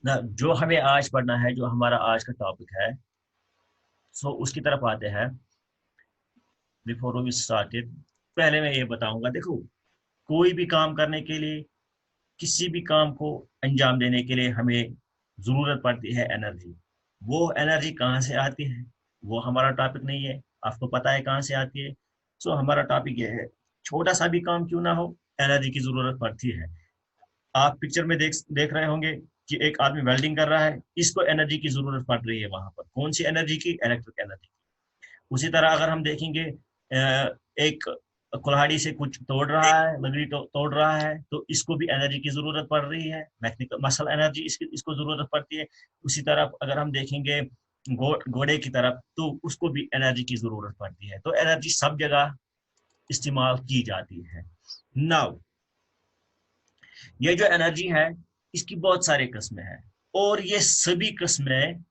ना जो हमें आज पढ़ना है, जो हमारा आज का टॉपिक है, सो उसकी तरफ आते हैं। बिफोर वी स्टार्टेड, पहले मैं ये बताऊंगा, देखो, कोई भी काम करने के लिए, किसी भी काम को अंजाम देने के लिए हमें जरूरत पड़ती है एनर्जी। वो एनर्जी कहाँ से आती है वो हमारा टॉपिक नहीं है, आपको पता है कहाँ से आती है। सो हमारा टॉपिक ये है, छोटा सा भी काम क्यों ना हो, एनर्जी की जरूरत पड़ती है। आप पिक्चर में देख देख रहे होंगे कि एक आदमी वेल्डिंग कर रहा है, इसको एनर्जी की जरूरत पड़ रही है वहां पर। कौन सी एनर्जी की? Electric energy. उसी तरह अगर हम देखेंगे, एक कुल्हाड़ी से कुछ तोड़ रहा है, लकड़ी तोड़ रहा है, तो इसको भी एनर्जी की जरूरत पड़ रही है, मैकेनिकल मसल एनर्जी इसको जरूरत पड़ती है। उसी तरह अगर हम देखेंगे घोड़े की तरफ, तो उसको भी एनर्जी की जरूरत पड़ती है। तो एनर्जी सब जगह इस्तेमाल की जाती है। नाउ, ये जो एनर्जी है, इसकी बहुत सारे किस्में हैं, और ये सभी किस्में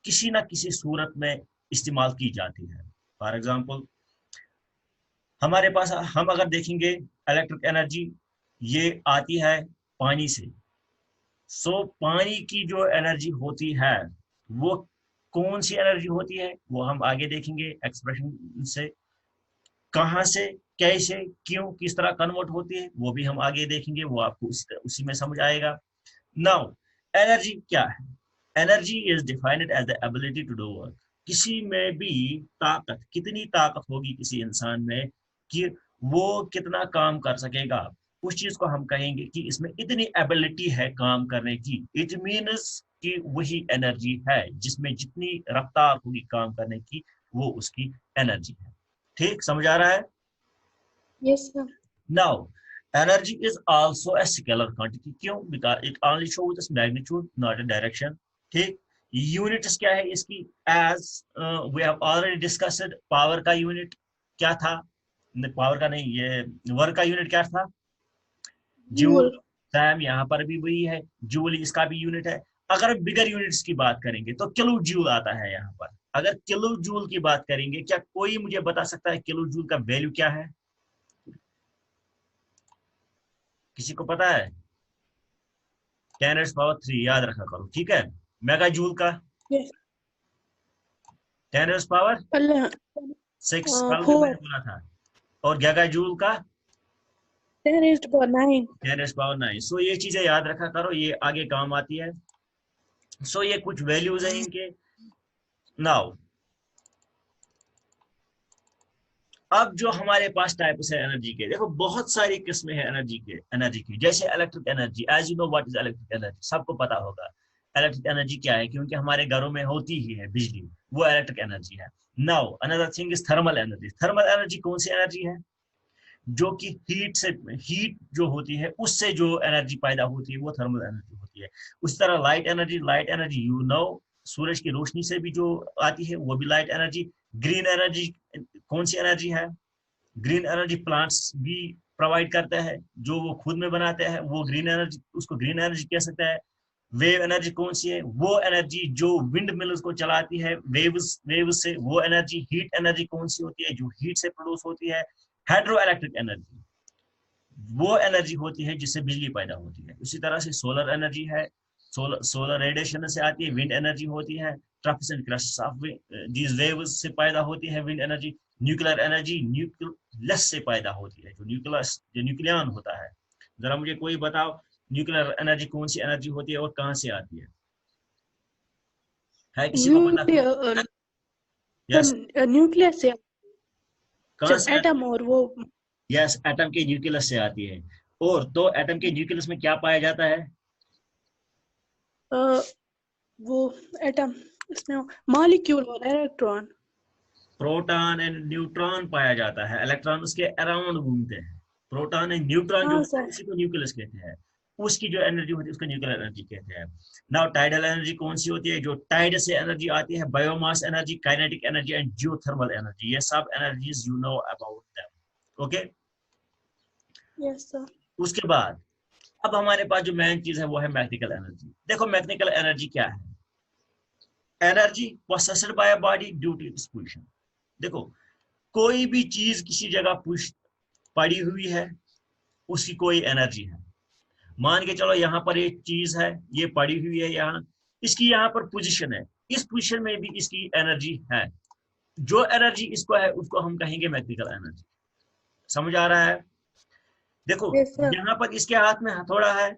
किसी ना किसी सूरत में इस्तेमाल की जाती है। फॉर एग्जाम्पल, हमारे पास हम अगर देखेंगे, इलेक्ट्रिक एनर्जी ये आती है पानी से। सो पानी की जो एनर्जी होती है, वो कौन सी एनर्जी होती है वो हम आगे देखेंगे एक्सप्रेशन से। कहाँ से, कैसे, क्यों, किस तरह कन्वर्ट होती है वो भी हम आगे देखेंगे, वो आपको उसी में समझ आएगा। नाउ, एनर्जी क्या है? Energy is defined as the ability to do work. किसी में भी ताकत, कितनी ताकत होगी किसी इंसान में कि वो कितना काम कर सकेगा, उस चीज को हम कहेंगे कि इसमें इतनी एबिलिटी है काम करने की। इट मीन्स कि वही एनर्जी है जिसमें जितनी रफ्तार होगी काम करने की, वो उसकी एनर्जी है। ठीक समझ आ रहा है? Yes, sir. Now, energy is also a scalar quantity. क्यों? Because it only shows its magnitude, not a direction. ठीक, यूनिट्स क्या है इसकी? As we have already discussed, power का यूनिट क्या था? पावर का नहीं, ये वर्क का यूनिट क्या था? जूल। Jewel. सैम, यहाँ पर भी वही है, जूल इसका भी यूनिट है। अगर बिगर यूनिट्स की बात करेंगे तो किलो जूल आता है यहाँ पर। अगर किलो जूल की बात करेंगे, क्या कोई मुझे बता सकता है किलो जूल का वैल्यू क्या है? किसी को पता है? 10⁻³ याद रखा करो, ठीक है। मेगा जूल का Yes. 10⁻6 कल जो मैंने 4. बोला था। और गीगा जूल का 10⁻9. 10⁻9। सो ये चीजें याद रखा करो, ये आगे काम आती है। सो ये कुछ वैल्यूज हैं इनके। नाउ, अब जो हमारे पास टाइप्स है एनर्जी के, देखो बहुत सारी किस्में हैं एनर्जी की। जैसे electric energy, as you know what is electric energy, सबको पता होगा इलेक्ट्रिक एनर्जी क्या है, क्योंकि हमारे घरों में होती ही है बिजली, वो इलेक्ट्रिक एनर्जी है। Now another thing is thermal energy. Thermal energy कौन सी एनर्जी है? जो कि हीट जो होती है उससे जो एनर्जी पैदा होती है, वो थर्मल एनर्जी होती है। उस तरह लाइट एनर्जी यू नो, सूरज की रोशनी से भी जो आती है वो भी लाइट एनर्जी। ग्रीन एनर्जी कौन सी एनर्जी है? ग्रीन एनर्जी प्लांट्स भी प्रोवाइड करते हैं, जो वो खुद में बनाते हैं, वो ग्रीन एनर्जी, उसको ग्रीन एनर्जी कह सकते हैं। वेव एनर्जी कौन सी है? वो एनर्जी जो विंड मिल्स को चलाती है, वेव्स से वो एनर्जी। हीट एनर्जी कौन सी होती है? जो हीट से प्रोड्यूस होती है। हाइड्रो इलेक्ट्रिक एनर्जी वो एनर्जी होती है जिससे बिजली पैदा होती है। उसी तरह से सोलर एनर्जी है, सोलर रेडिएशन से आती है। विंड एनर्जी होती है, troughs and crusts of these waves से पैदा होती है wind energy. Nuclear energy nucleus से पैदा होती है, जो न्यूक्लियन होता है। जरा मुझे कोई बताओ, न्यूक्लियर एनर्जी कौन सी एनर्जी होती है और कहाँ से आती है किसी को पता? Nuclear. यस, न्यूक्लियस से कहाँ जब से आती एटम है? और वो यस, एटम के न्यूक्लियस से आती है। और तो एटम के न्यूक्लियस में क्या पाया जाता है? अ, वो एटम, इसमें मॉलिक्यूल और इलेक्ट्रॉन। प्रोटॉन एंड न्यूट्रॉन पाया जाता है, इलेक्ट्रॉन उसके अराउंड घूमते हैं। प्रोटॉन एंड न्यूट्रॉन जो हाँ होता है सर। उसी को न्यूक्लियस कहते हैं। उसकी जो एनर्जी होती है उसको न्यूक्लियर एनर्जी कहते हैं। नाउ टाइडल एनर्जी कौन सी होती है? जो टाइड से एनर्जी आती है, biomass energy, kinetic energy and geothermal energy. ये सब energies you know about them, okay. Yes sir. उसके बाद अब हमारे पास जो मेन चीज है वो है मैकेनिकल एनर्जी। देखो मैकेनिकल एनर्जी क्या है? Energy possessed by a body due to its position. देखो, कोई भी चीज किसी जगह पुश पड़ी हुई है, उसकी कोई एनर्जी है। मान के चलो यहाँ पर एक चीज है, ये पड़ी हुई है यहाँ, इसकी यहाँ पर पोजीशन है, इस पोजीशन में भी इसकी एनर्जी है। जो एनर्जी इसको है उसको हम कहेंगे मैग्नेटिकल एनर्जी। समझ आ रहा है? देखो Yes, sir. यहाँ पर इसके हाथ में हथौड़ा है,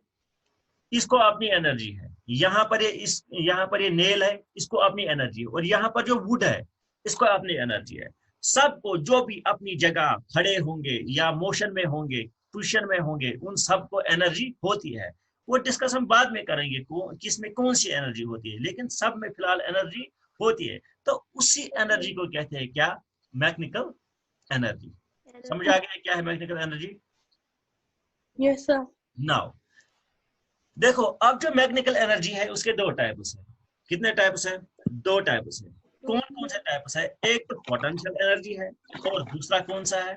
इसको अपनी एनर्जी है। यहाँ पर यहाँ पर ये नेल है, इसको अपनी एनर्जी है। और यहाँ पर जो वुड है, इसको अपनी एनर्जी है। सबको जो भी अपनी जगह खड़े होंगे या मोशन में होंगे, पोजीशन में होंगे, उन सबको एनर्जी होती है। वो डिस्कस हम बाद में करेंगे किसमें कौन सी एनर्जी होती है, लेकिन सब में फिलहाल एनर्जी होती है। तो उसी एनर्जी को कहते हैं क्या? Magnetical energy. समझ आ गया क्या है magnetical energy? Yes, sir. Now देखो, अब जो मैग्नेटिकल एनर्जी है उसके दो टाइप्स हैं। कितने टाइप्स हैं? दो टाइप्स हैं। कौन कौन से टाइप्स है? एक तो पोटेंशियल एनर्जी है और दूसरा कौन सा है?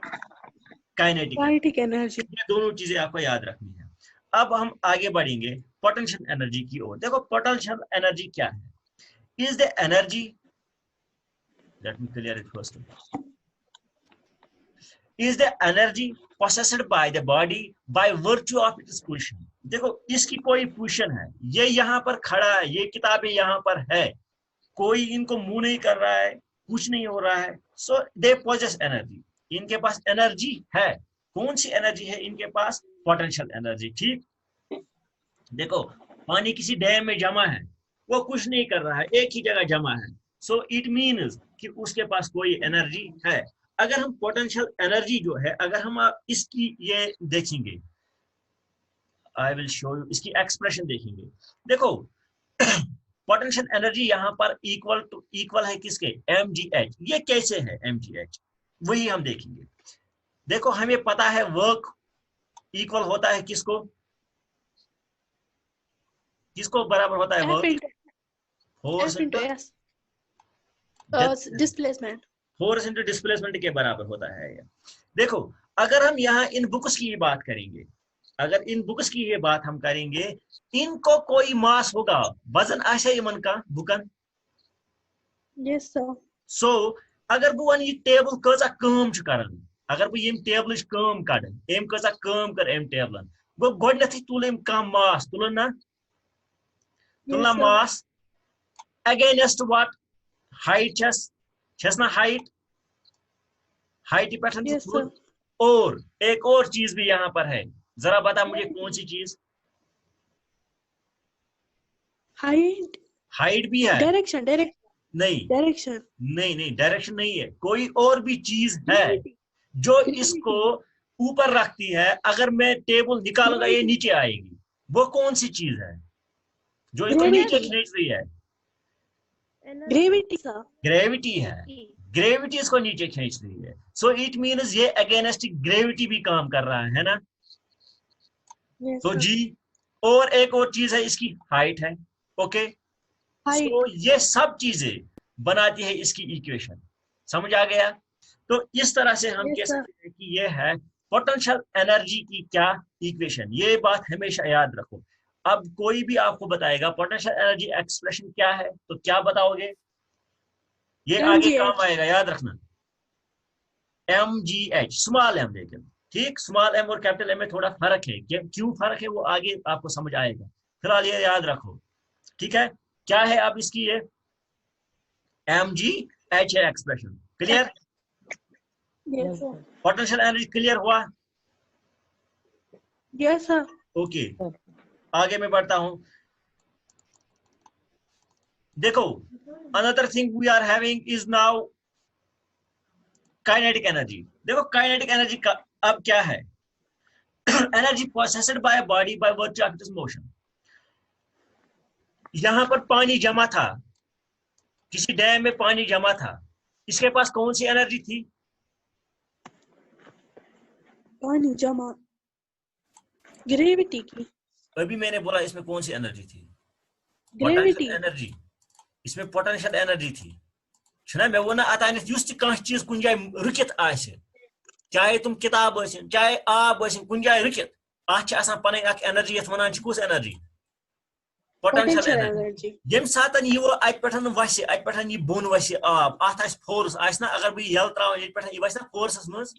काइनेटिक। Kinetic energy. ये दोनों चीजें आपको याद रखनी है। अब हम आगे बढ़ेंगे पोटेंशियल एनर्जी की ओर। देखो पोटेंशियल एनर्जी क्या है? Is the energy, let me clear it first, is the energy possessed by the body by virtue of its position। देखो इसकी कोई पोजीशन है, ये यहाँ पर खड़ा है, ये किताबें यहाँ पर है, कोई इनको मुंह नहीं कर रहा है, कुछ नहीं हो रहा है। सो दे पोजेस एनर्जी, इनके पास एनर्जी है। कौन सी एनर्जी है इनके पास? Potential energy. ठीक, देखो पानी किसी डैम में जमा है, वो कुछ नहीं कर रहा है, एक ही जगह जमा है। सो इट मीन्स कि उसके पास कोई एनर्जी है। अगर हम पोटेंशियल एनर्जी जो है, अगर हम इसकी ये देखेंगे, आई विल शो यू, इसकी एक्सप्रेशन देखेंगे। देखो पोटेंशियल एनर्जी यहाँ पर इक्वल है किसके? mgh। ये कैसे है mgh? वही हम देखेंगे। देखो हमें पता है वर्क इक्वल होता है किसको? किसको बराबर होता है work? Force into displacement. Force into displacement के बराबर होता है। देखो अगर हम यहाँ इन बुक्स की बात करेंगे, अगर इन बुक्स की ये बात हम करेंगे, इनको कोई मास होगा, वजन आशा इमन का बुकन। Yes, sir. सो अगर बह वन ये टेबल कजा काम करन, अगर बह यम टेबल काम कड़न, एम कजा काम कर एम टेबलन, गो गोडनेथि तुल एम कम मास, तुलन ना, तुलना मास अगेंस्ट व्हाट? हाइट छस ना हाइट पैटर्न। Yes, sir. और एक और चीज भी यहाँ पर है, जरा बता मुझे कौन सी चीज? हाइट भी है। Direction. नहीं Direction. नहीं, डायरेक्शन नहीं है, कोई और भी चीज है जो इसको ऊपर रखती है। अगर मैं टेबल निकालूंगा ये नीचे आएगी। वो कौन सी चीज है जो इसको नीचे खींच रही है? Gravity, sir. ग्रेविटी है, ग्रेविटी इसको नीचे खींच रही है। सो इट मीन्स ये अगेंस्ट ग्रेविटी भी काम कर रहा है ना। Yes, तो sir. जी, और एक और चीज है इसकी हाइट है। ओके, तो ये सब चीजें बनाती है इसकी इक्वेशन। समझ आ गया? तो इस तरह से हम कह सकते हैं कि ये है पोटेंशियल एनर्जी की क्या इक्वेशन। ये बात हमेशा याद रखो। अब कोई भी आपको बताएगा पोटेंशियल एनर्जी एक्सप्रेशन क्या है, तो क्या बताओगे? ये आगे काम आएगा, याद रखना। mgh, स्मॉल एम, लेकिन ठीक, स्मॉल एम और कैपिटल एम में थोड़ा फर्क है। क्यों फर्क है वो आगे आपको समझ आएगा, फिलहाल ये याद रखो। ठीक है, क्या है अब इसकी ये mgh है expression. Clear? Yes, sir. Potential energy clear हुआ? Yes, sir. ओके, आगे मैं बढ़ता हूं। देखो another thing we are having is now kinetic energy. देखो काइनेटिक एनर्जी का अब क्या है? Energy possessed by body by virtue of its motion. यहां पर पानी जमा था, किसी डैम में पानी जमा था, इसके पास कौन सी एनर्जी थी? पानी जमा, ग्रेविटी की। अभी मैंने बोला इसमें कौन सी एनर्जी थी? Gravity energy. इसमें पोटेंशियल एनर्जी थी। छना मे वो ना अतान युस त कह चीज कुन जाय रुकित आसे, चाहे तुम किताब आसिन, चाहे आब आसिन, कुन जाय रुकित, आछ आसान पन एक एनर्जी यथ वनान छ कुस एनर्जी? Potential energy. यम सातन यो अत पठन वसे, अत पठन ये बोन वसे आब, अत आस फोर्स आस ना, अगर बह यल त्राव ये पठन ये वस ना फोर्सस मज,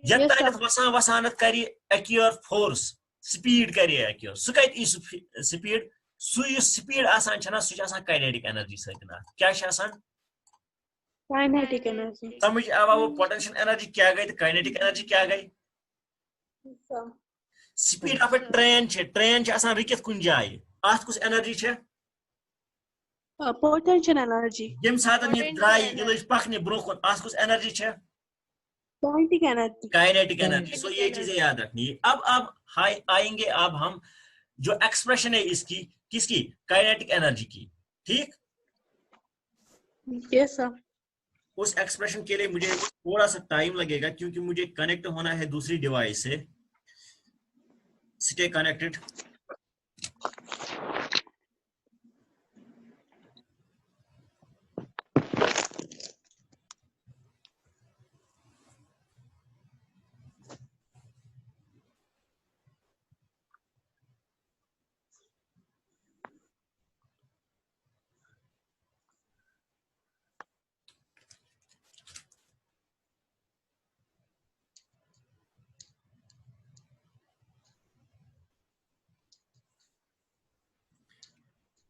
यत वसान वसानत करी एक्यूर फोर्स, स्पीड कर रिएक्ट सह कत यी स्पीड सह स्पीड आसान छना सह काइनेटिक एनर्जी सतना क्या काइनेटिक एनर्जी समझ आवा वो पोटेंशियल एनर्जी क्या गई तो काइनेटिक एनर्जी क्या गई स्पीड ऑफ ट्रेन आसान रुकित कुन जाए अत कुछ एनर्जी है पोटेंशियल एनर्जी यम सातन ये द्राय ये लज पखने ब्रो कुन अत कुछ एनर्जी है kinetic energy kinetic energy so ये चीजें याद रखनी है अब हाई आएंगे अब हम जो एक्सप्रेशन है इसकी किसकी काइनेटिक एनर्जी की ठीक यस सर उस एक्सप्रेशन के लिए मुझे थोड़ा सा टाइम लगेगा क्योंकि मुझे कनेक्ट होना है दूसरी डिवाइस से स्टे कनेक्टेड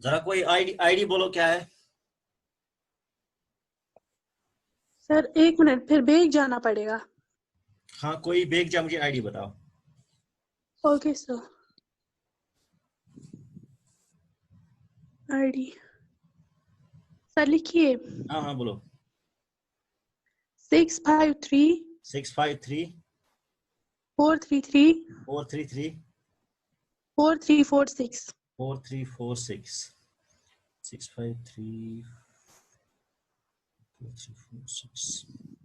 जरा कोई आईडी आईडी बोलो क्या है सर 1 मिनट फिर बैग जाना पड़ेगा हाँ कोई बेग जा मुझे आईडी बताओ ओके सर आईडी सर लिखिए हाँ हाँ बोलो 653 653 433 433 4346 4346 653 4346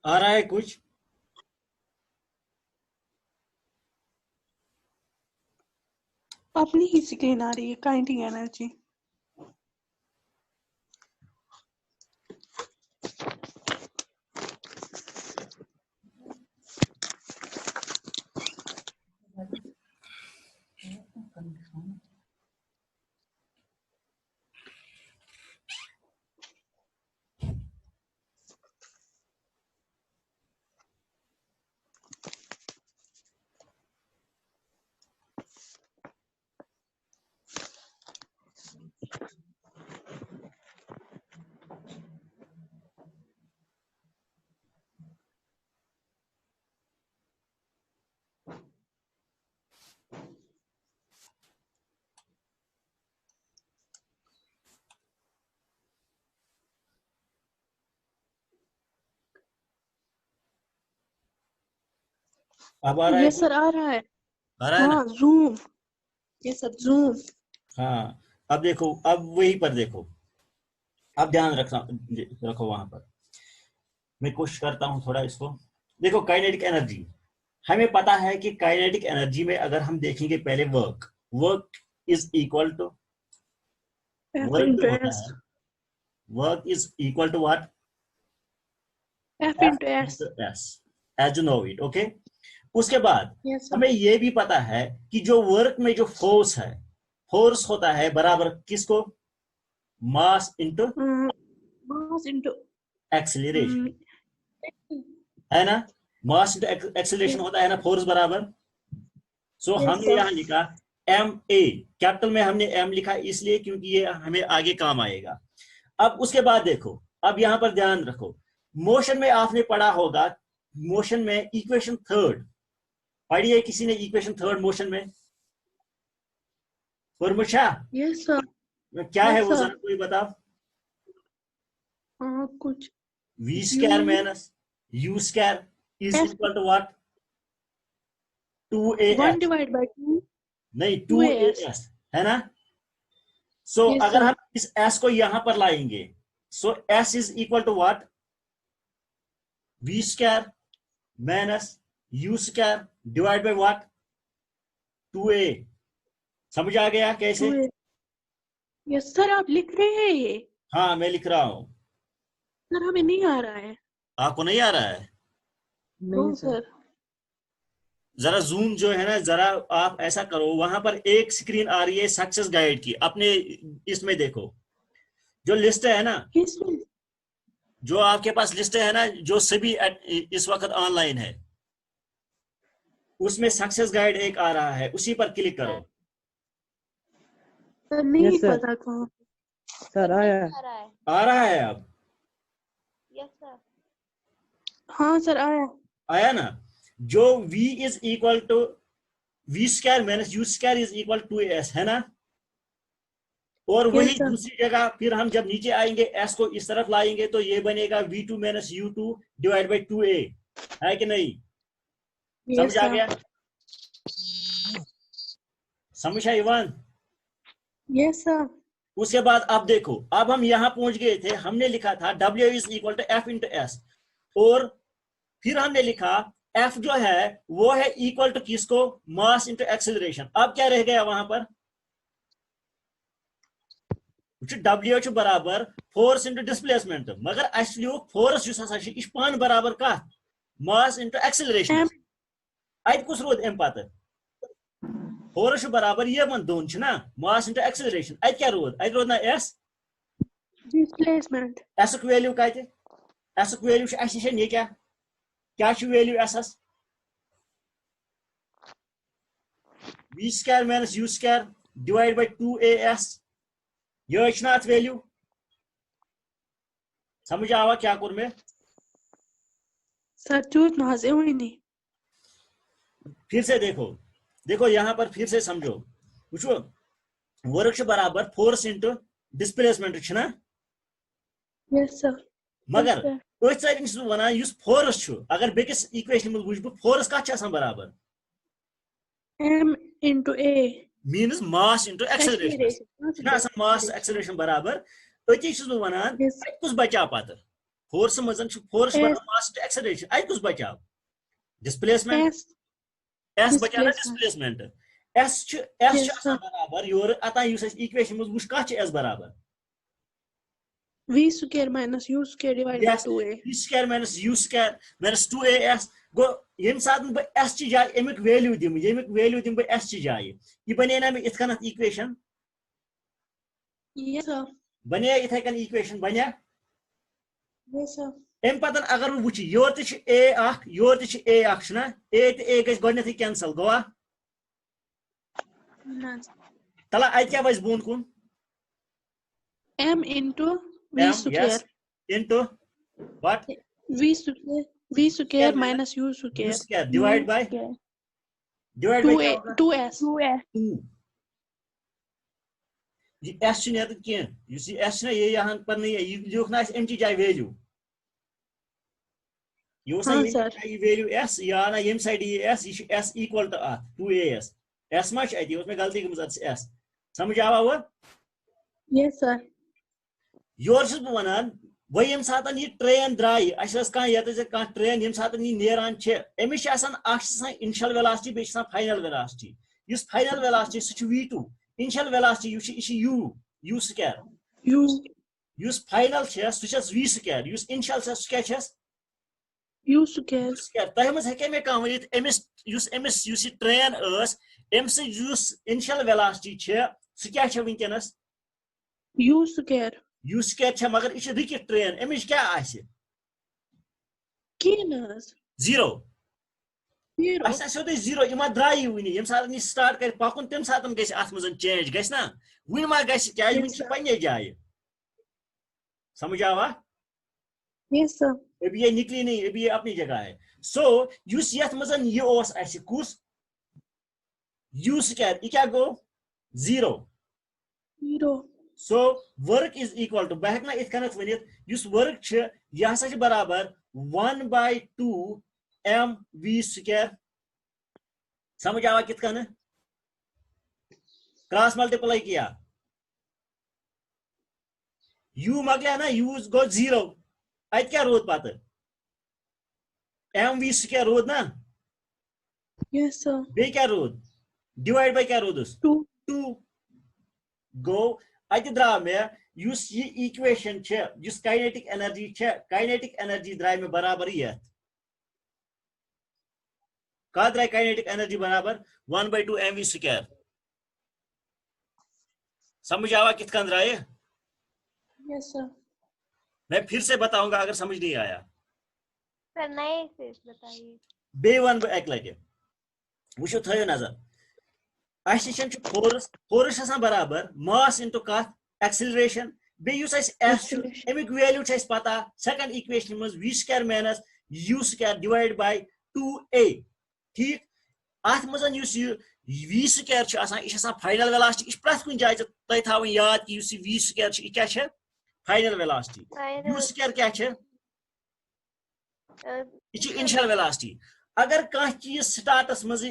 आ रहा है कुछ? अपनी ही स्क्रीन आ रही है, काइंटिंग एनर्जी। अब आ रहा है ये कुछ? सर आ रहा है। आ रहा है ना? हाँ जूम, ये सर जूम। हाँ, अब देखो, अब वहीं पर देखो, अब ध्यान रखो वहां पर। मैं कोशिश करता हूँ थोड़ा इसको। देखो, काइनेटिक एनर्जी, हमें पता है कि काइनेटिक एनर्जी में अगर हम देखेंगे पहले work, work is equal to, F work जो इंटू होता एस। है, work is equal to what? F F into S. Into S, as you know it, okay. उसके बाद यस सर। हमें यह भी पता है कि जो वर्क में जो फोर्स है, फोर्स होता है बराबर किसको? Mass into mass into. Acceleration, है ना? मास इंटू एक्सेलरेशन होता है ना, फोर्स बराबर। सो यस हमने सर। यहां लिखा एम ए, कैपिटल में हमने एम लिखा इसलिए क्योंकि ये हमें आगे काम आएगा। अब उसके बाद देखो, अब यहां पर ध्यान रखो, मोशन में आपने पढ़ा होगा, मोशन में इक्वेशन थर्ड पढ़ी है किसी ने? इक्वेशन थर्ड मोशन में फॉर्मूला यस सर। क्या है यस वो, सर। जरा कोई बताओ? हाँ कुछ। V U square minus U square is S equal to what? 2 one AS, divide by two. नहीं, टू 2 एस। AS, है ना? सो यस अगर सर। हम इस S को यहां पर लाएंगे, so S is equal to what? V square minus U square divide by what? 2A। समझ आ गया टू कैसे? एस। यस सर, आप लिख रहे हैं ये? हाँ, मैं लिख रहा हूं। सर हमें नहीं आ रहा है। आपको नहीं आ रहा है? No sir. जरा जूम जो है ना, जरा आप ऐसा करो, वहां पर एक स्क्रीन आ रही है सक्सेस गाइड की, अपने इसमें देखो, जो लिस्ट है ना, किसमें? जो आपके पास लिस्ट है ना, जो सभी इस वक्त ऑनलाइन है, उसमें सक्सेस गाइड एक आ रहा है, उसी पर क्लिक करो। सर नहीं यस सर। पता कहाँ। सर आया। आ रहा है अब? Yes sir. हाँ सर आया। आया ना? जो v is equal to V square minus U square is equal to S, है ना? और वही यस सर। दूसरी जगह फिर हम जब नीचे आएंगे, एस को इस तरफ लाएंगे तो ये बनेगा v2 minus u2 divide by 2a, है कि नहीं? यस समझ आ सर। गया? समझ आई वन? Yes sir. उसके बाद अब देखो, अब हम यहां पहुंच गए थे, हमने लिखा था W is equal to F into S, और फिर हमने लिखा F जो है वो है इक्वल टू किसको? मास इंटू एक्सेलरेशन। अब क्या रह गया वहां पर? W बराबर फोर्स इंटू डिस्प्लेसमेंट, मगर अस लियोक फोर्स पान बराबर का मास इंटू एक्सेलरेशन। एम। अत कुछ रोद अम पत? फोर्स बराबर ये मन दोन ना, मास इंटू एक्सेलरेशन, अत क्या रोद? अत रोद ना S, डिस्प्लेसमेंट। S वैल्यू कत? S वैल्यू अस ये क्या value S? v square minus u square divide by 2AS, ये अत वैल्यू। समझ आवा क्या कर में? सर चूत ना से हुई नहीं। फिर से देखो, देखो यहां पर फिर से समझो, वो वर्क बराबर फोर्स इंटू डिस्प्लेसमेंट ना, यस सर। मगर वन फोर्स, अगर बेकिस इक्वेशन में वो फोर्स कत बराबर? M into A. Means mass into acceleration, acceleration. Mass acceleration बराबर। अति वन यस। कुछ बचा पत? फोर्स मजन फोर्स S बना मास टू एक्सेलरेशन आई कुछ बचाव डिस्प्लेसमेंट S एस बचाव ना displacement. Displacement S Yes sir. बराबर योर अता इक्वेशन मज वुच कत एस बराबर V square minus U square divided by yes 2A. v square minus u square minus 2as गो यम सात बह s ची जाय अमिक वैल्यू दिम बह s ची जाय ये बने ना इत कन इक्वेशन Yes sir. बने इथे कन इक्वेशन बने Yes sir. अम पतन अगर वो वुच योर त a योर त a ना a तो a गस गडनेथि कैंसल गोवा No. तला अत क्या बस बोन कुन M into V m square. yes into what V square minus U u square. square divide by square. क्या 2A होगा 2S. 2 ये s छु नेत के युस ये s ना ये यहां पर नहीं है ये लिखना है एमटी जाय वैल्यू यो सा हाँ ये सर. वैल्यू s या ना यम साइड ये s equal to 2as s मच आई उसमें गलती की मत s समझ आवा वो Yes sir. योर छस ब वनान वो यम सातन ये ट्रेन द्राय अस कह ये कह ट्रेन यम सातन ये नेरान छे एमिस छ आसान इनिशियल वेलोसिटी बे फाइनल वेलोसिटी युस फाइनल वेलोसिटी सु v2 initial velocity u square U युस फाइनल छे सु v स्क्वायर युस इनिशियल छ सु क्या छस U square. स्क्वायर तह मस हेके मे कह Vanit amiss use train M से युस इनिशियल वेलोसिटी छे सु क्या छ विंकनस U square. u स्क्वायर छ मगर इस रिकिट ट्रेन एमिस क्या आसे Kinas. Zero Zero. अच्छा सोते जीरो इमा द्राई वनी यम सात नि स्टार्ट कर पकुन तम सातन गस अथ मजन चेंज गस ना वन मा गस क्या वन Yes छ sir. पन्ने जाय समझ आवा Yes sir. अभी ये निकली नहीं अभी ये अपनी जगह है सो युस यथ मजन ये ओस ऐसे कुस यू स्क्वायर ये क्या गो zero Zero. So work is equal to बहक ना इत कनत वनित युस वर्क छ यह हसा छ बराबर 1/2 mv स्क्वायर समझ आवा कित कन क्रॉस मल्टीप्लाई किया u मगला ना u गो जीरो अत क्या रोद पत mv स्क्वायर रोद ना Yes sir. बे क्या रोद डिवाइड बाय क्या रोदस 2. 2 गो अत द्रा मे युस ये इक्वेशन छ युस काइनेटिक एनर्जी छ काइनेटिक एनर्जी द्रा मे बराबर ये का द्रा काइनेटिक एनर्जी बराबर 1/2 mv स्क्वायर समझ आवा कित कन द्रा ये Yes sir. मैं फिर से बताऊंगा अगर समझ नहीं आया सर नए से बताइए। बे वन बह एक लगे वो थो नजर अस फोर्स बराबर मास इंटू कत acceleration base Acceleration. Amik value पता सेकंड इक्वेशन मज v square minus u square divide by 2a ठीक अत मजन v स्क्वायर यह फाइनल वेलोसिटी यह प्रथ कुन जाय तुम थो याद कि v स्क्वायर यह क्या फाइनल वेलोसिटी u स्क्वायर क्या यह इनिशियल वेलोसिटी अगर कह चीज स्टार्टस मज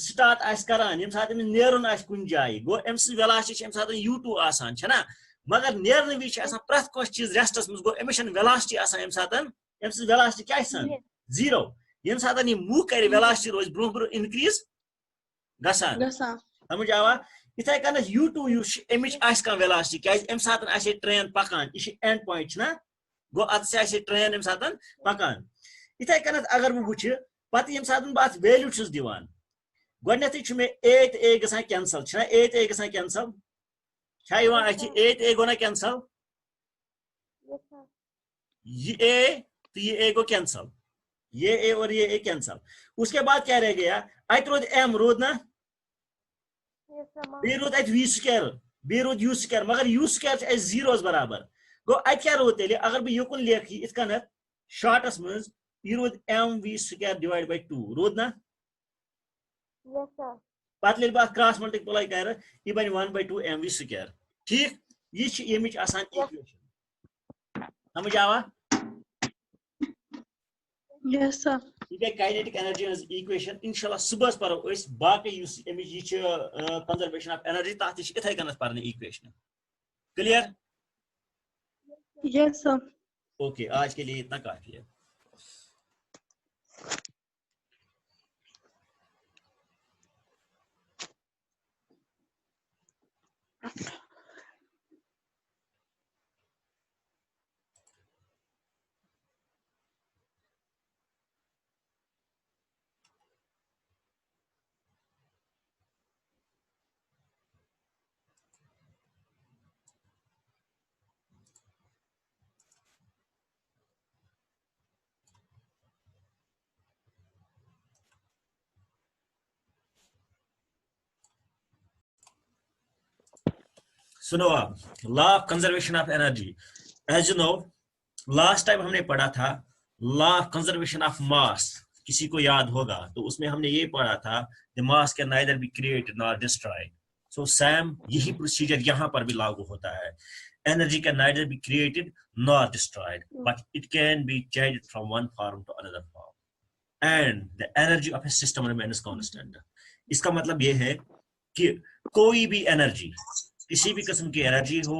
स्टार्ट करान यम सात नेरुन कुन जाय गो अम वेलोसिटी अम सात u2 आसान छना मगर नेरन वि प्रथ कह चीज रेस्टस मज गो अमिस वेलोसिटी अम सात वेलोसिटी क्या जीरो यम सात यह मूव कर वेलोसिटी रोज ब्रो ब्रो इंक्रीज गसान Gasa. समझ आवा इथे कन u2 अमिच कह वेलोसिटी क्या अम सात ट्रेन पकान यह एंड पॉइंट ना गो अत ट्रेन अम सात पकान इथे कन अगर बह वुच पत यम सात बह अत वैल्यू छुस दिवान गोडनेथि मे a तो a गसान कैंसल छना a तो a गसान कैंसल छा यवान अथि a तो a गो ना कैंसल यस सर। ये a तो ये a गो कैंसल ये a और ये a कैंसल उसके बाद क्या रह गया अत रोद m रोद ना यस सर। बे रोद अत v स्क्वायर बे रोद u स्क्वायर मगर u स्क्वायर जीरोस बराबर गो अत क्या रोद तेल अगर बह युकुन लेख इत कन शॉर्टस मज यह रोद mv स्क्वायर डिवाइड बाय 2 रोद ना यस सर। पत बह क्रॉस मल्टीप्लाई कर यह बन 1/2 mv स्क्वायर ठीक यह यमिच आसान इक्वेशन समझ आवा Yes sir. यह गई काइनेटिक एनर्जी इक्वेशन इंशाल्लाह सुबह परो बाकी यह कंजर्वेशन ऑफ एनर्जी तथ इथे कन पर equation clear Yes sir. Okay, आज के लिए इतना काफी है। सुनो आप, law of conservation of energy. As you know, last time हमने पढ़ा था law of conservation of mass, किसी को याद होगा तो उसमें हमने ये पढ़ा था the mass can neither be created nor destroyed. So same यही प्रोसीजर यहाँ पर भी लागू होता है। Energy can neither be created nor destroyed but it can be changed from one form to another form and the energy of a system remains constant. इसका मतलब ये है कि कोई भी एनर्जी, किसी भी किस्म की एनर्जी हो,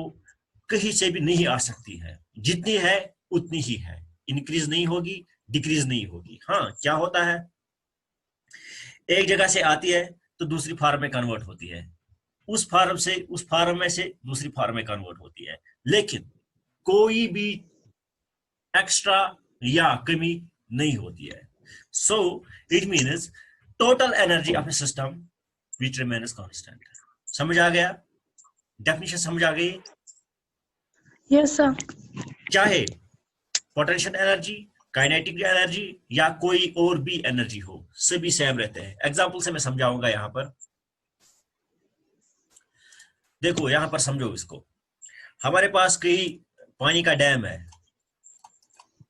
कहीं से भी नहीं आ सकती है, जितनी है उतनी ही है, इंक्रीज नहीं होगी, डिक्रीज नहीं होगी। हाँ, क्या होता है, एक जगह से आती है तो दूसरी फॉर्म में कन्वर्ट होती है, उस फॉर्म में से दूसरी फॉर्म में कन्वर्ट होती है, लेकिन कोई भी एक्स्ट्रा या कमी नहीं होती है। So it means total energy of a system which remains constant. समझ आ गया? डेफिनेशन समझ आ गई? Yes sir. चाहे पोटेंशियल एनर्जी, काइनेटिक एनर्जी या कोई और भी एनर्जी हो, सभी सेम रहते हैं। एग्जांपल से मैं समझाऊंगा। यहां पर देखो, यहां पर समझो इसको। हमारे पास कई पानी का डैम है।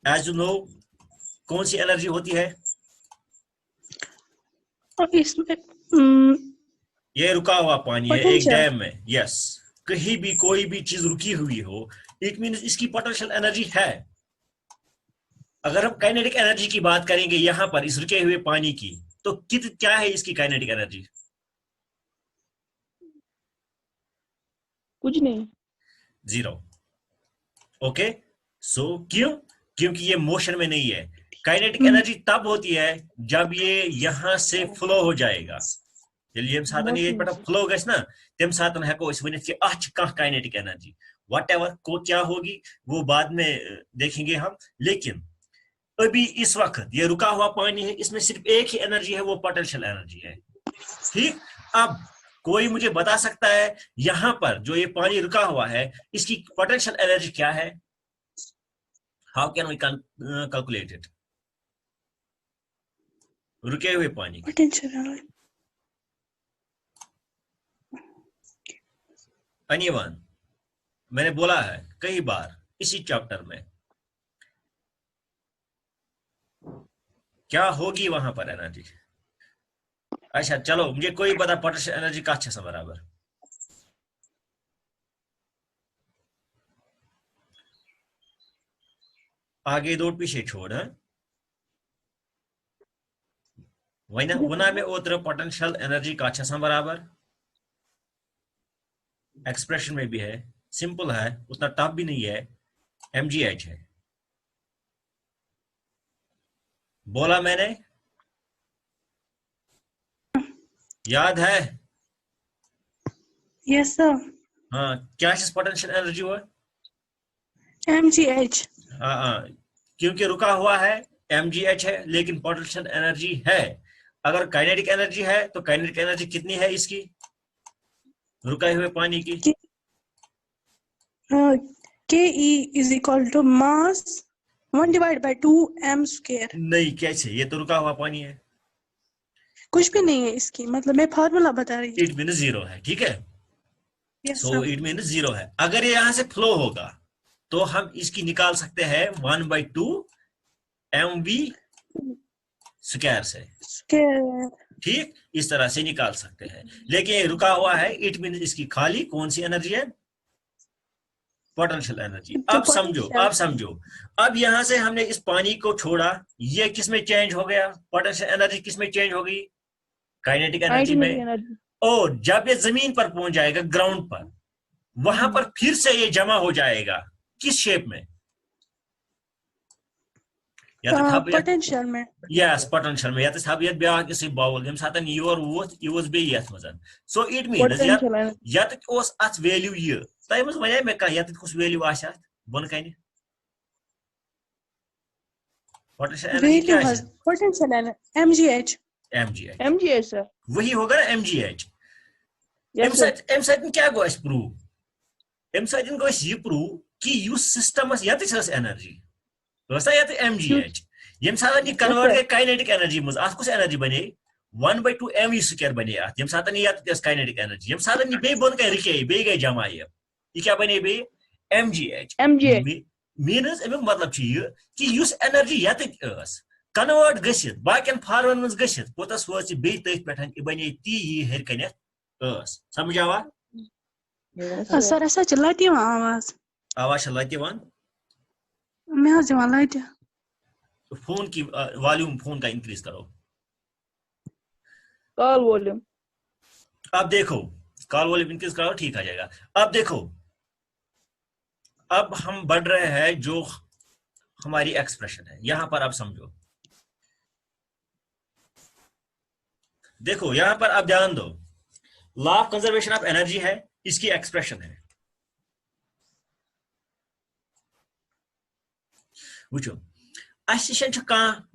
एज यू नो, कौन सी एनर्जी होती है? और इसमें ये रुका हुआ पानी है एक पोटेंशियल। डैम में। यस, कहीं भी कोई भी चीज रुकी हुई हो, इट मींस इसकी पोटेंशियल एनर्जी है। अगर हम काइनेटिक एनर्जी की बात करेंगे यहां पर इस रुके हुए पानी की, तो क्या है इसकी काइनेटिक एनर्जी? कुछ नहीं। 0। ओके, सो क्यों? क्योंकि ये मोशन में नहीं है। काइनेटिक एनर्जी तब होती है जब ये यहां से फ्लो हो जाएगा। ये फ्लो गस ना, तम सातन हको इस वनित कि अच कह काइनेटिक एनर्जी व्हाटएवर को क्या होगी वो बाद में देखेंगे हम। लेकिन अभी इस वक्त ये रुका हुआ पानी है, इसमें सिर्फ एक ही एनर्जी है, वो पोटेंशियल एनर्जी है। ठीक, अब कोई मुझे बता सकता है यहां पर जो ये पानी रुका हुआ है इसकी पोटेंशियल एनर्जी क्या है? How can we calculate it? रुके हुए पानी की पोटेंशियल। एनीवन, मैंने बोला है कई बार इसी चैप्टर में, क्या होगी वहां पर एनर्जी? अच्छा चलो, मुझे कोई बता पोटेंशियल एनर्जी का अच्छा सा बराबर। आगे दो पीछे छोड़ है वही ना, वना में उतर पोटेंशियल एनर्जी का अच्छा सा बराबर एक्सप्रेशन में भी है, सिंपल है, उतना टफ भी नहीं है, mgh है। बोला मैंने, याद है? Yes sir. हाँ, क्या पोटेंशियल एनर्जी हुआ? mgh। हाँ, क्योंकि रुका हुआ है mgh है, लेकिन पोटेंशियल एनर्जी है। अगर काइनेटिक एनर्जी है तो काइनेटिक एनर्जी कितनी है इसकी, रुके हुए पानी की? ke is equal to mass 1 divided by 2 m square। नहीं, कैसे? ये तो रुका हुआ पानी है। कुछ भी नहीं है इसकी, मतलब मैं फार्मूला बता रही हूँ। इट मीन 0 है, ठीक है। Yes so sir. It mean 0 है। अगर ये यहां से फ्लो होगा तो हम इसकी निकाल सकते हैं 1/2 mv स्क्वायर से। ठीक, इस तरह से निकाल सकते हैं। लेकिन ये रुका हुआ है, इट मीन इसकी खाली कौन सी एनर्जी है? Potential energy. अब समझो, अब यहां से हमने इस पानी को छोड़ा, ये किस में चेंज हो गया? पोटेंशियल एनर्जी किस में चेंज हो गई? काइनेटिक एनर्जी में। और जब ये जमीन पर पहुंच जाएगा, ग्राउंड पर, वहां पर फिर से ये जमा हो जाएगा। किस शेप में? या तो थप पोटेंशियल में यस पोटेंशियल में या तो थप यत ब्याह किसी बाउल यम सातन योर वोत ये was बे यत मजन सो इट मीन्स यत ओस अथ वैल्यू ये तय मज वने मे का यत कुछ वैल्यू आशा बन कने पोटेंशियल एनर्जी क्या है potential energy MGH MGH sir वही होगा ना एमजीएच यस सर एम साइड क्या गो अस प्रूव एम साइड गो ये प्रूव कि युस सिस्टमस यत एनर्जी यत एमजीएच यम सात कन्वर्ट गई काइनेटिक एनर्जी मज अत कुछ एनर्जी बने 1/2 mv² बने अत यम सात यत काइनेटिक एनर्जी यम सात बे बन गई रिके बे गई जमा ये क्या बने बे एमजीएच मीनस अमुक मतलब यह कि युस एनर्जी यत कन्वर्ट गसित बाकियन फार्मन मज गसित कोतस वो बे तथ पे बने ती हर कन समझ आवा सर ऐसा चलाती हूँ आवाज आवाज लति वन मैं आज लाइट फोन की वॉल्यूम फोन का इंक्रीज करो कॉल वॉल्यूम अब देखो कॉल वॉल्यूम इंक्रीज करो ठीक आ जाएगा अब देखो अब हम बढ़ रहे हैं जो हमारी एक्सप्रेशन है यहां पर आप समझो देखो यहां पर आप ध्यान दो law of conservation of energy है इसकी एक्सप्रेशन है वुचो अस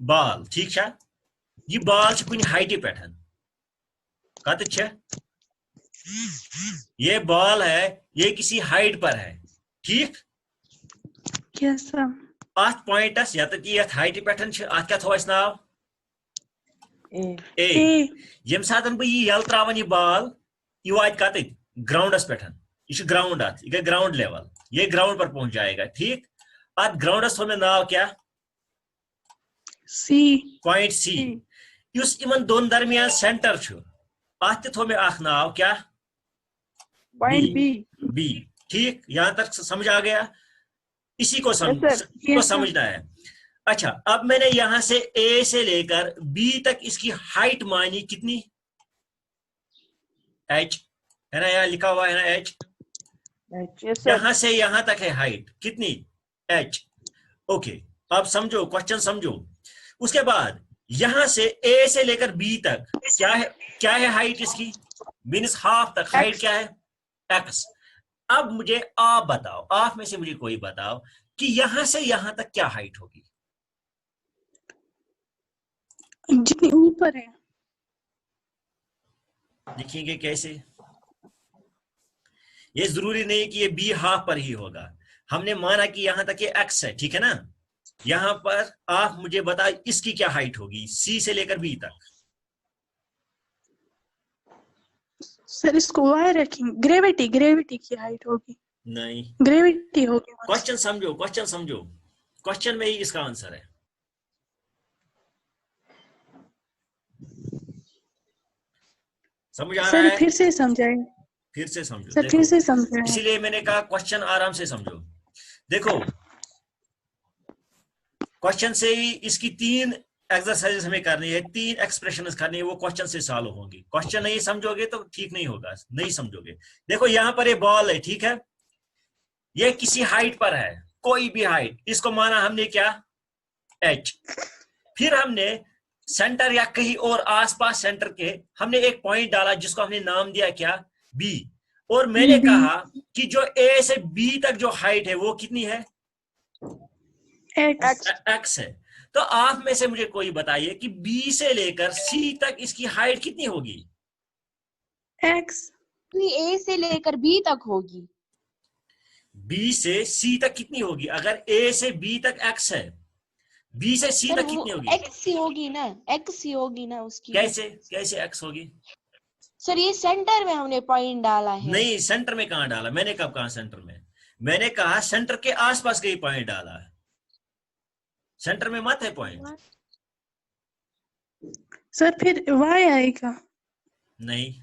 बाल ठीक है ये बाल कुछ हाइटे पे कत ये बॉल है ये किसी हाइट पर है ठीक यस सर अत पॉइंटस यत हाइट पे अत क्या थो नाव ए यम सात बह यल त्रावन यह बाल यह वात कत ग्राउंडस पे यह ग्राउंड अत यह ग्राउंड लेवल ये ग्राउंड पर पहुंच जाएगा ठीक अत ग्राउंडस थो मे नाव क्या सी पॉइंट सी युस इमन दोन दरमियान सेंटर अत थो मे नाव क्या पॉइंट बी बी ठीक यहां तक समझ आ गया इसी को समझना है अच्छा अब मैंने यहां से ए से लेकर बी तक इसकी हाइट मानी कितनी एच है ना यहाँ लिखा हुआ है ना एच यहां से यहां तक है हाइट कितनी एच ओके अब समझो क्वेश्चन समझो उसके बाद यहां से ए से लेकर बी तक क्या है हाइट इसकी मीन्स हाफ तक हाइट क्या है एक्स अब मुझे आप बताओ आप में से मुझे कोई बताओ कि यहां से यहां तक क्या हाइट होगी जितनी ऊपर है लिखेंगे कैसे ये जरूरी नहीं कि ये बी हाफ पर ही होगा हमने माना कि यहां तक ये एक्स है ठीक है ना यहां पर आप मुझे बताओ इसकी क्या हाइट होगी सी से लेकर बी तक सर इसको वाई रखेंगे ग्रेविटी की हाइट होगी नहीं ग्रेविटी होगी क्वेश्चन समझो क्वेश्चन में ही इसका आंसर है समझ आ रहा है फिर से समझाएं फिर से समझो सर फिर से समझाएं इसीलिए मैंने कहा क्वेश्चन आराम से समझो देखो क्वेश्चन से ही इसकी 3 एक्सरसाइजेस हमें करनी है 3 एक्सप्रेशंस करनी है वो क्वेश्चन से सॉल्व होंगी क्वेश्चन नहीं समझोगे तो ठीक नहीं होगा नहीं समझोगे देखो यहां पर ये बॉल है ठीक है ये किसी हाइट पर है कोई भी हाइट इसको माना हमने क्या एच फिर हमने सेंटर या कहीं और आसपास सेंटर के हमने एक पॉइंट डाला जिसको हमने नाम दिया क्या बी और मैंने कहा कि जो ए से बी तक जो हाइट है वो कितनी है एक्स है तो आप में से मुझे कोई बताइए कि बी से लेकर सी तक इसकी हाइट कितनी होगी एक्स ए से लेकर बी तक होगी बी से सी तक कितनी होगी अगर ए से बी तक एक्स है बी से सी तक कितनी होगी एक्स ही होगी ना एक्स ही होगी ना उसकी कैसे एक्स होगी सर ये सेंटर में हमने पॉइंट डाला है नहीं सेंटर में कहां डाला मैंने कब कहा सेंटर में मैंने कहा सेंटर के आसपास कहीं पॉइंट डाला है सेंटर में मत है पॉइंट सर फिर वाई आएगा नहीं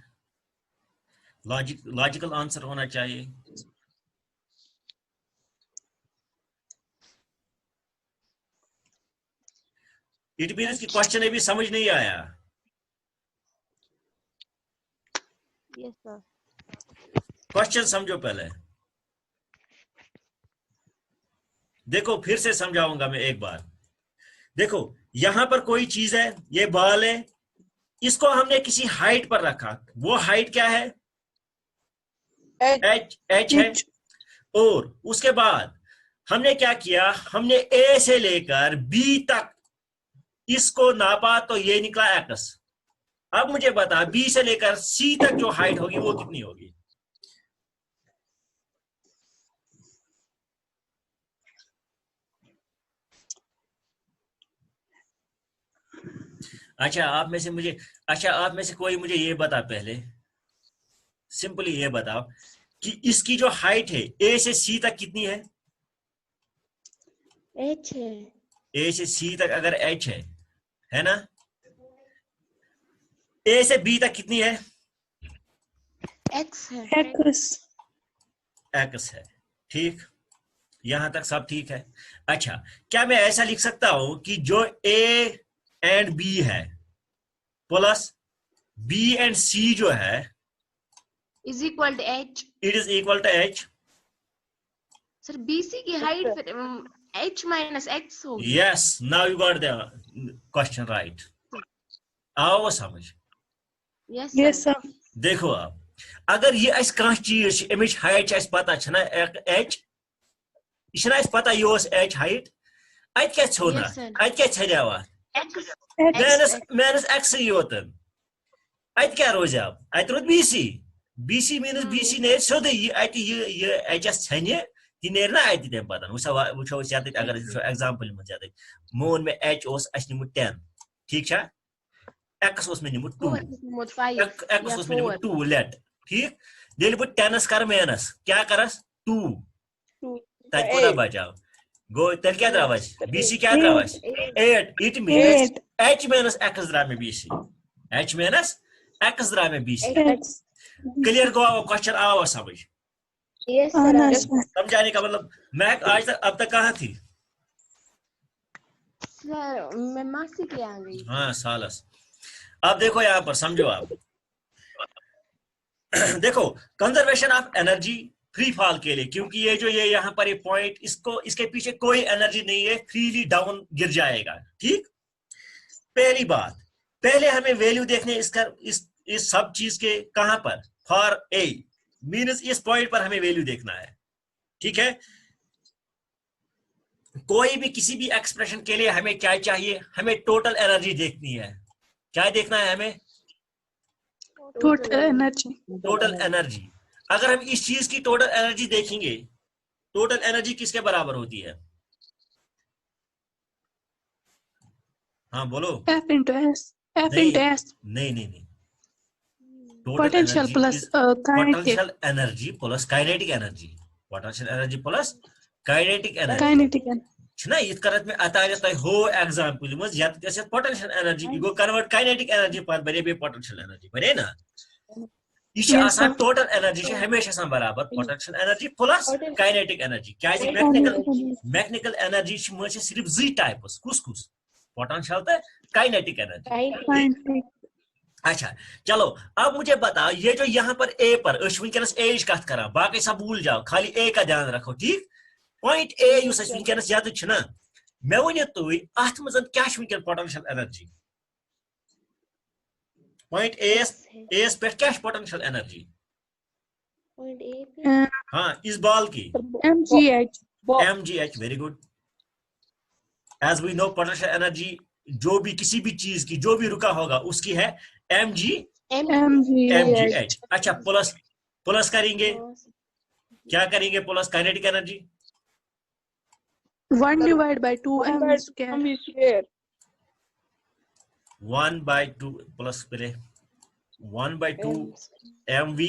लॉजिकल आंसर होना चाहिए इट मीन्स कि क्वेश्चन अभी समझ नहीं आया यस सर क्वेश्चन समझो पहले देखो फिर से समझाऊंगा मैं एक बार देखो यहां पर कोई चीज है, ये बॉल है, इसको हमने किसी हाइट पर रखा, वो हाइट क्या है? एच है। H. और उसके बाद हमने क्या किया, हमने ए से लेकर बी तक इसको नापा तो ये निकला एक्स। अब मुझे बता बी से लेकर सी तक जो हाइट होगी वो कितनी होगी? अच्छा आप में से कोई मुझे ये बता, पहले सिंपली ये बताओ कि इसकी जो हाइट है ए से सी तक कितनी है? H है। ए से सी तक अगर एच है ना, ए से बी तक कितनी है? X है। X. एक्स है। ठीक, यहां तक सब ठीक है। अच्छा, क्या मैं ऐसा लिख सकता हूं कि जो ए एंड बी है प्लस बी एंड सी जो है is equal to H। It is equal to H? सर BC की हाइट फिर H minus X होगी। Yes, now you got the question right. आओ वो समझ। Yes Yes, sir। sir. देखो आप, अगर ये अस कह चीज अमिच हाइट पता छना एच, यह पता यह एच हाइट, अत क्या छोना, Yes sir। अत क्या छरियावा, X X. मैनस एक्स योतन, अत क्या रोज अब, अत रोज बीसी, बीसी मीनस बीसी नेर सोदे ये एच एस छने ती नेर ना अत तम पता वो यत अगर एग्जांपल मज यत मोन में एच अस निमुत 10, ठीक छा, एक्स उस में निमुत 2, एक्स उस में निमुत 2 लेट, ठीक, ये बह 10 कर मैनस क्या करस 2 तत कोता बचाव गो, तेल क्या द्रावस बीसी क्या द्रावस 8, it means 8. H minus X द्राव में बीसी, एच माइनस एक्स द्राव में बीसी। X. क्लियर गो क्वेश्चन आवा समझ? Yes हाँ sir। ना Yes सर. समझाने का मतलब मैं आज तक अब तक कहाँ थी? सर मैं मासी के यहाँ गई। हाँ सालस। अब देखो यहाँ पर समझो आप देखो conservation of energy free fall के लिए, क्योंकि ये जो ये यहाँ पर ये पॉइंट, इसको इसके पीछे कोई एनर्जी नहीं है, फ्रीली डाउन गिर जाएगा। ठीक, पहली बात, पहले हमें वैल्यू देखने इसका इस सब चीज के कहां पर, फॉर ए मीन्स इस पॉइंट पर हमें वैल्यू देखना है। ठीक है, कोई भी किसी भी एक्सप्रेशन के लिए हमें क्या चाहिए, हमें टोटल एनर्जी देखनी है। क्या देखना है हमें? Total energy. Total energy. अगर हम इस चीज की टोटल एनर्जी देखेंगे, टोटल एनर्जी किसके बराबर होती है? हाँ बोलो। F into S. F नहीं into S. नहीं नहीं नहीं, Potential plus kinetic. Potential energy plus kinetic energy, potential energy plus kinetic energy Kinetic energy. छना इत करत में अतारे तय हो एग्जांपल मज यत गसे पोटेंशियल एनर्जी गो कन्वर्ट काइनेटिक एनर्जी पर बने बे पोटेंशियल एनर्जी बने ना, इस Yes, आसान sir. टोटल एनर्जी से हमेशा आसान बराबर potential energy plus kinetic energy. क्या है Kinetic. मैकेनिकल एनर्जी में सिर्फ जी टाइप्स कुस पोटेंशियल तो काइनेटिक एनर्जी। Kinetic. अच्छा चलो अब मुझे बताओ, ये जो यहाँ पर ए पर वनकस एज कत करा, बाकी सब भूल जाओ, खाली ए का ध्यान रखो। ठीक, पॉइंट ए वनकस यद ना, मे वन तुम अत मज क्या वनकन पोटेंशियल एनर्जी, पॉइंट एस पे क्या पोटेंशियल एनर्जी? हाँ इस बॉल की MGH. mgh, very good. As we know potential energy जो भी किसी भी चीज की जो भी रुका होगा उसकी है mgh। अच्छा प्लस प्लस करेंगे, क्या करेंगे plus kinetic energy 1 divided by 2 m square. 1/2 plus पहले 1/2 mv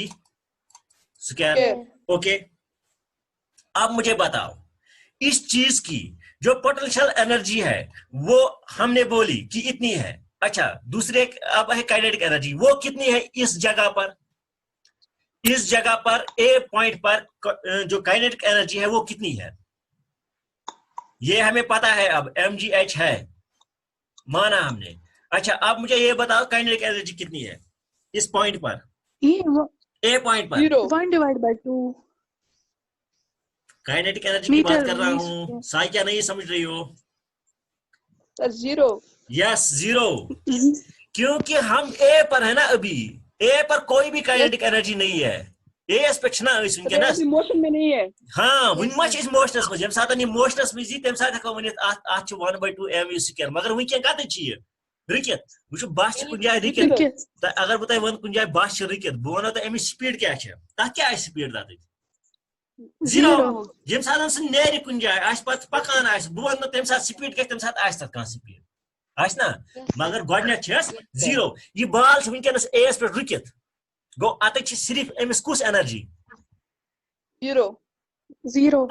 स्क्वायर। ओके, अब मुझे बताओ इस चीज की जो पोटेंशियल एनर्जी है वो हमने बोली कि इतनी है। अच्छा दूसरे अब है काइनेटिक एनर्जी, वो कितनी है इस जगह पर, इस जगह पर ए पॉइंट पर जो काइनेटिक एनर्जी है वो कितनी है, ये हमें पता है। अब mgh है माना हमने। अच्छा अब मुझे ये बताओ काइनेटिक एनर्जी कितनी है इस पॉइंट पर, ए पॉइंट पर? 1 divided by 2. काइनेटिक एनर्जी की बात कर रहा हूं, साई क्या नहीं समझ रही हो? Sir, 0. यस 0, क्योंकि हम ए पर है ना अभी, ए पर कोई भी काइनेटिक एनर्जी नहीं है, ए पे छना अस वनकनस Emotion में नहीं है. हाँ वन मा छ इमोशनस में जम सात इमोशनस में जी तम सात हको वनित आ 1/2 mv², मगर वनकन कत छ रिकित वो बस कुन जाय रिकित, अगर बह तह वन कुन जाय बस रिकित बह वनो तह अमिस स्पीड क्या छ, तथ क्या स्पीड तथ 0, यम सात सह नेर कुन जाय आस पत पकान आस बह वन तम सात स्पीड क्या, तम सात आस तथ कहां स्पीड आस ना, मगर गोडनेट छस 0, ये बाल छ वनकनस एस पे रुकित गो अत छ सिर्फ अमिस कुस एनर्जी 0.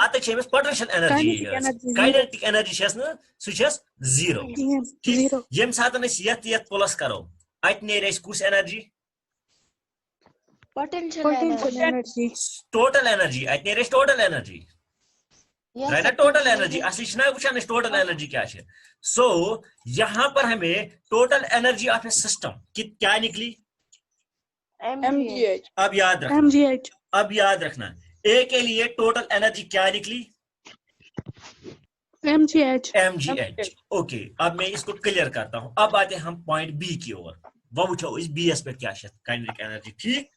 अत छ Amish potential energy, kinetic energy छस न सु छस 0, ठीक, यम सात अस यत यत प्लस करो अत नेर अस कुस energy, Potential energy. Total energy अत नेर अस total energy, Yes, right, sir, total total energy असली छना वुचान टोटल एनर्जी क्या है। सो यहाँ पर हमें total energy of a system क्या निकली, mgh. अब याद रखना, mgh अब याद रखना ए के लिए टोटल एनर्जी क्या निकली, mgh mgh। ओके, अब मैं इसको क्लियर करता हूं, अब आते हैं हम पॉइंट बी की ओर, वो वुचो इस बी एस पे क्या है काइनेटिक एनर्जी, ठीक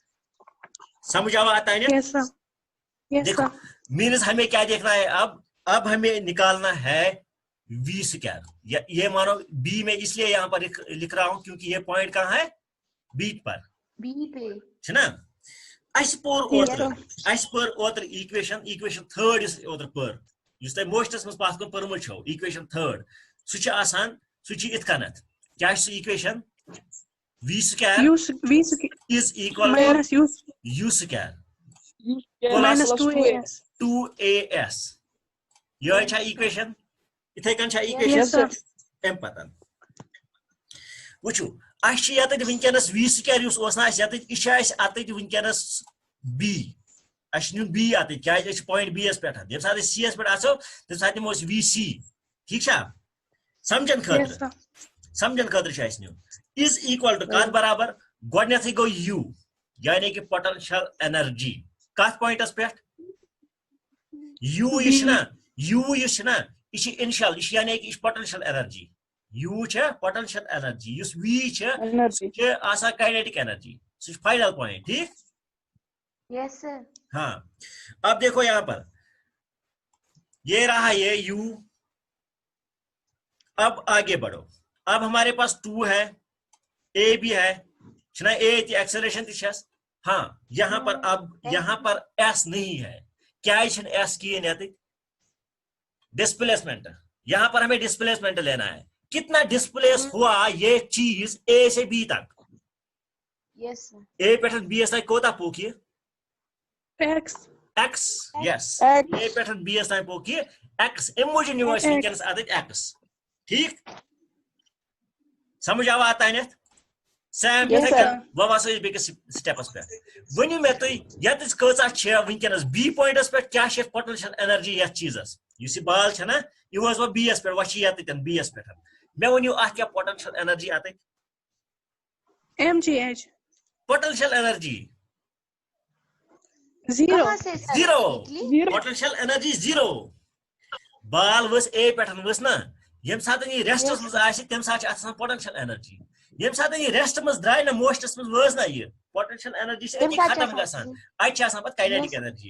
समझ आता है ना? yes sir yes देखो sir मीन्स हमें क्या देखना है, अब हमें निकालना है v², ये मानो बी में इसलिए यहाँ पर लिख रहा हूं क्योंकि ये पॉइंट कहाँ है, बी पर B पे. है ना। अस पर ओतर इक्वेशन 3 इस ओतर पर इस तय मोस्टस में पास परमुत छो इक्वेशन 3 सु आसान सु इथ कनत क्या equation v² is equal minus to u u² minus 2as 2as, यह छा इक्वेशन, इथे कन छा इक्वेशन yes sir एम पतन वुचु अश यत वनकनस v² उस ओसना अश यत इशा अश अत वनकनस b अश नु b अत क्या अश पॉइंट b एस पे यम साथ c एस पे आसो तम साथ निमो vc, ठीक छा समझन yes खतर, sir समझन खतर छ अश नु इज इक्वल टू कत बराबर गोडनेथै गो u यानी कि पोटेंशियल एनर्जी कत पॉइंटस पे u इशना इश इनिशियल इश यानी कि इश पोटेंशियल एनर्जी, u छ पोटेंशियल एनर्जी युस v छ आसा काइनेटिक एनर्जी, सु फाइनल पॉइंट, ठीक Yes, sir. हाँ। अब देखो यहां पर ये रहा ये u, अब आगे बढ़ो, अब हमारे पास 2 है, a भी है छना, a एक्सेलरेशन थी छस, हाँ यहां पर अब यहां पर s नहीं है, क्या है s की नैतिक डिस्प्लेसमेंट, यहां पर हमें डिस्प्लेसमेंट लेना है, कितना डिस्प्लेस हुआ ये चीज a से b तक, Yes, sir. a पे b एस कोता पोकी x x, yes X. a पे b एस पोकी x इमोजन यूनिवर्स विंकनस आदत x, ठीक समझ आता है ना सैम Yes, sir. वो वासो बेकिस स्टेपस पे वनी में तो यत कचा छ विंकनस b पॉइंटस पे क्या छ पोटेंशियल एनर्जी यत चीजस युस बाल छ ना यु वाज वो b एस पे वची यत तन b एस पे मैं वनियो आ क्या पोटेंशियल एनर्जी आते mgh पोटेंशियल एनर्जी 0 कहाँ से sir? Zero, Exactly? Potential energy 0, बाल वस ए पे वस ना यम सात ये रेस्टस मज आसी तम सात आसान पोटेंशियल एनर्जी, यम सात ये रेस्ट मज द्राय ना मोस्टस मज वस ना ये पोटेंशियल एनर्जी से तम साथ खत्म आसान। गसान आज छ आसान पत काइनेटिक Yes. एनर्जी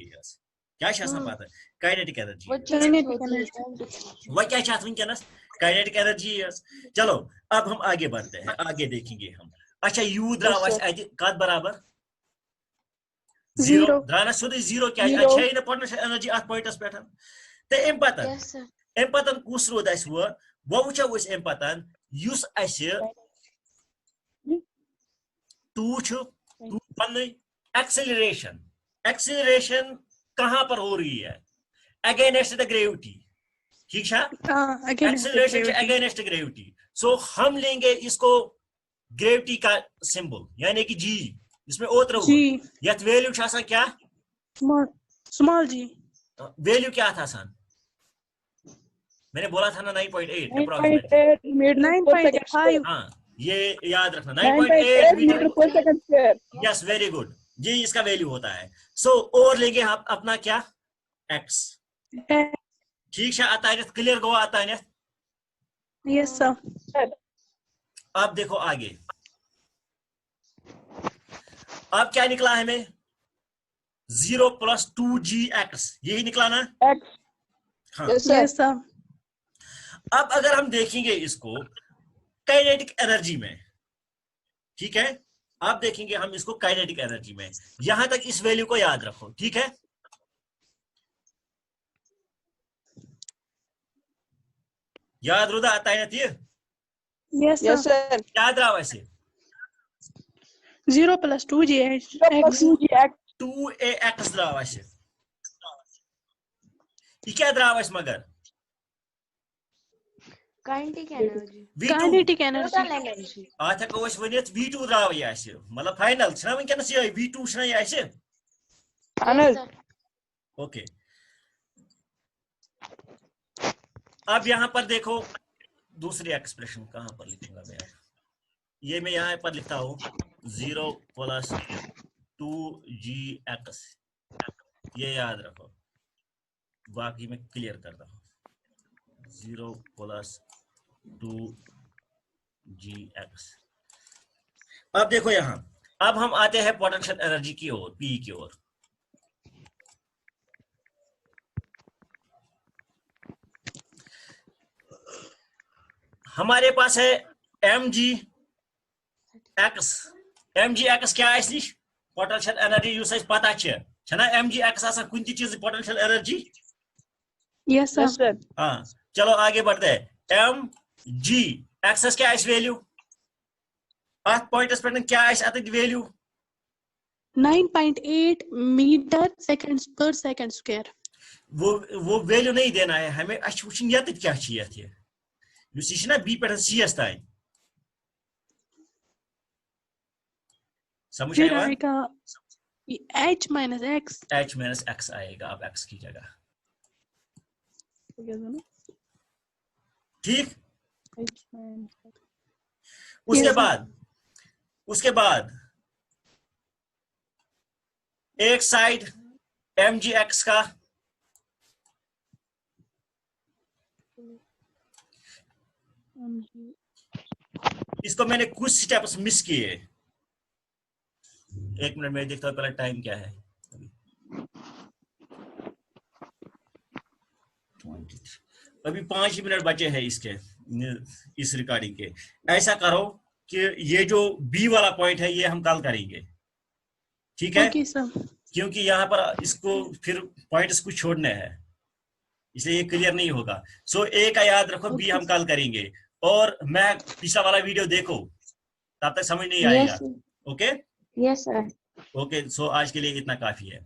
क्या छ आसान पत काइनेटिक एनर्जी, वो चीज Kinetic होती है, energy. वह क्या चाहते विंकनस काइनेटिक एनर्जी। चलो अब हम आगे बढ़ते हैं, आगे देखेंगे हम। अच्छा यू द्राव कत बराबर 0 द्राना सुध 0 क्या Zero. अच्छा इन पोटेंशियल एनर्जी अत पॉइंटस पे ते एम पतन Yes, sir. एम पतन कुस रोद अस वो वुचो अस एम पतन युस अस 2 छु पन एक्सेलरेशन कहां पर हो रही है, अगेंस्ट द ग्रेविटी, ठीक है एक्सेलरेशन अगेंस्ट ग्रेविटी। सो हम लेंगे इसको ग्रेविटी का सिंबल यानी कि जी, इसमें ओत रहो g यत वैल्यू छ आसान क्या, small g वैल्यू क्या था आसान, मैंने बोला था ना 9.8 अप्रोक्सीमेटली, 9.85 हाँ ये याद रखना 9.8 मीटर पर second square. Yes very good, ये इसका वैल्यू होता है। सो और लेंगे हम अपना क्या x, ठीक है आता है क्लियर गो आता है Yes, sir. अब देखो आगे, अब क्या निकला हमें? 0 + 2gx, यही निकला ना? X. हाँ। Yes, sir. Yes, sir. अब अगर हम देखेंगे इसको काइनेटिक एनर्जी में, ठीक है, अब देखेंगे हम इसको काइनेटिक एनर्जी में, यहां तक इस वैल्यू को याद रखो, ठीक है? याद रुदा तायनत ये? Yes, Yes, sir. sir. याद रहा वैसे? 0 + 2gx. 2gx. 2ax द्राव वैसे, ये क्या द्राव वैसे मगर? Kinetic energy. V2 Kinetic energy. Total energy. आता को वैसे वनियत V2 द्राव ये ऐसे, मतलब फाइनल छना वनकनस ये V2 छना ये ऐसे? Anas. Yes, sir. ओके। अब यहां पर देखो दूसरी एक्सप्रेशन कहां पर लिखूंगा मैं, ये मैं यहां पर लिखता हूं 0 + 2gx, ये याद रखो, बाकी मैं क्लियर करता हूं। 0 + 2gx। अब देखो यहां, अब हम आते हैं पोटेंशियल एनर्जी की ओर, P की ओर। हमारे पास है mgx, mgx क्या है निश? पोटेंशियल एनर्जी यूस पता छना mgx आसान कुछ चीज potential energy? Yes, sir. Yes, sir. हाँ, चलो आगे बढ़ते हैं। mgx क्या है वैल्यू? अत पॉइंटस पे क्या है अत value? 9.8 meter seconds per second square. वो वैल्यू नहीं देना है हमें, अच्छ वुचन यत क्या छ यत ये युस यह ना बी पे सी एस ताई, समझ फिर आया? आएगा h minus x. h - x आएगा अब x की जगह, ठीक? h minus x. उसके Yes, sir. बाद एक साइड mgx का इसको मैंने कुछ स्टेप्स मिस किए, एक मिनट में देखता हूं पहले टाइम क्या है। अभी 5 मिनट बचे हैं इसके, इस रिकॉर्डिंग के। ऐसा करो कि ये जो बी वाला पॉइंट है ये हम कल करेंगे, ठीक है? Okay, sir. क्योंकि यहाँ पर इसको फिर पॉइंट्स कुछ छोड़ने हैं, इसलिए ये क्लियर नहीं होगा। सो ए का याद रखो, बी हम कल करेंगे, और मैं पिछला वाला वीडियो देखो, तब तक समझ नहीं आएगा। Yes, sir. Okay Yes, sir. Okay, so आज के लिए इतना काफी है।